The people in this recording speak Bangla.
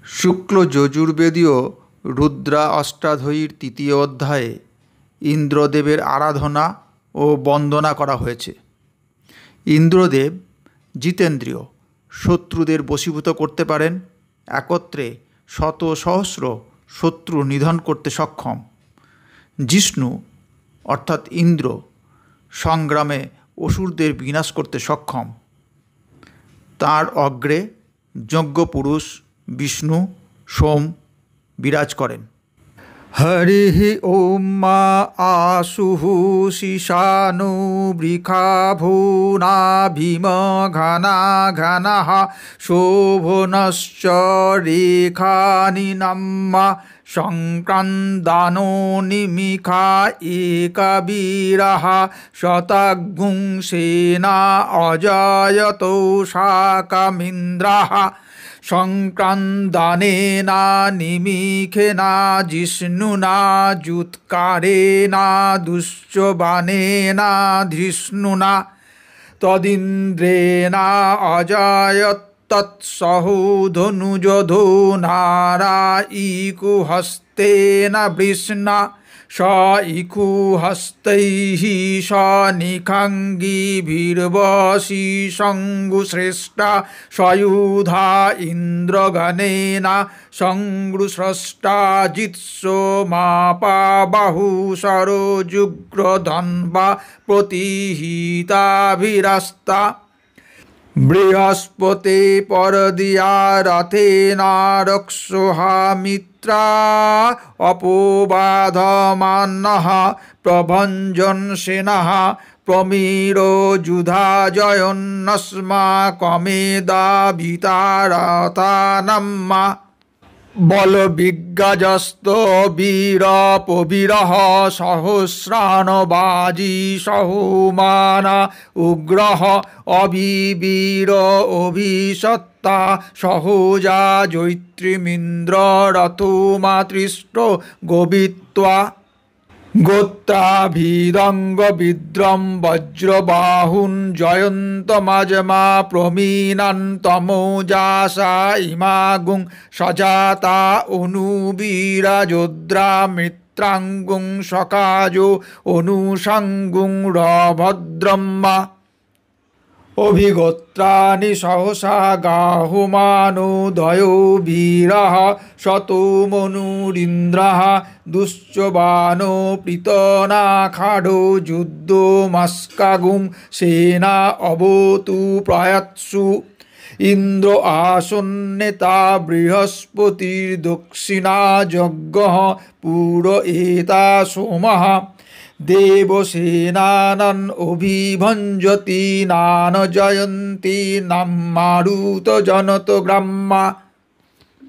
শুক্ল যজুর্বেদীয় রুদ্রা অষ্টাধ্যায়ীর তৃতীয় অধ্যায়ে ইন্দ্রদেবের আরাধনা ও বন্দনা করা হয়েছে। ইন্দ্রদেব জিতেন্দ্রিয়, শত্রুদের বশীভূত করতে পারেন, একত্রে শত সহস্র শত্রু নিধন করতে সক্ষম। জিষ্ণু অর্থাৎ ইন্দ্র সংগ্রামে অসুরদের বিনাশ করতে সক্ষম। তাঁর অগ্রে যজ্ঞপুরুষ বিষ্ণু সোম বিরাজ করেন। হরিঃ ওম মা আশুঃ শিশানো বৃষাভূনাভিমঘনাঘনঃ শোভনশ্চ রেখানি নাম্মা সংক্রান্দানো নিমিখা একবীরঃ শতগুং সেনা অজয়তো শাকমিন্দ্রঃ সংক্রান্দানেনা নিমিখেনা জিষ্ণুনা যুৎকারেনা দুশ্চবানেনা ধৃষ্ণুনা তদিন্দ্রেণা অজয়ত তৎসহো ধনুজধো নারায়িকুহস্তেন বৃষ্ণা স ইকুহস্তৈঃ স নিখাঙ্গিভির্বশী শঙ্গুশ্রেষ্টা সয়ুধা ইন্দ্রগণেন সংগৃস্রষ্টা জিৎসোমাপা বাহু সরযুগ্রধন্বা প্রতিহিতাভিরাস্তা বৃহস্পতে পরদিয়া রথেনা রক্ষোহা মিত্রা অপবাধমানঃ প্রভঞ্জন সেনঃ প্রমীরো যুধা জয়ন্নস্মাকমেদাভিতারথানাম্মা বলবিজ্ঞাজস্ত বীরপবীরঃ সহস্রাণবাজি সহমানা উগ্রঃ অবিবীর অভিসত্তা সহজা জৈত্রীমিন্দ্র রথোমাতৃষ্ট গোবিত্বা গোত্রাভিদঙ্গবিদ্রম বজ্রবাহুন জয়ন্তমাজমা প্রমীনান্তমোজাসা ইমাগুং সজাতা অনুবীরাজোদ্রা মিত্রাঙ্গুং সকাজো অনুষাঙ্গুং রভদ্রম্মা অভিগোত্রাণি সহসা গাহুমানোদয়ো বীরঃ শতো মনুরিন্দ্রঃ দুশ্চবানো পৃতনাখাডো যুদ্ধমস্কাগুং সেনা অবতু প্রয়াৎসু ইন্দ্র আসন্নেতা বৃহস্পতির দক্ষিণা যজ্ঞঃ পুর এতা সোমঃ দেবসেনানান অভিভঞ্জতি নান জয়ন্তী নাম মারুত জনত গ্রাম্যা।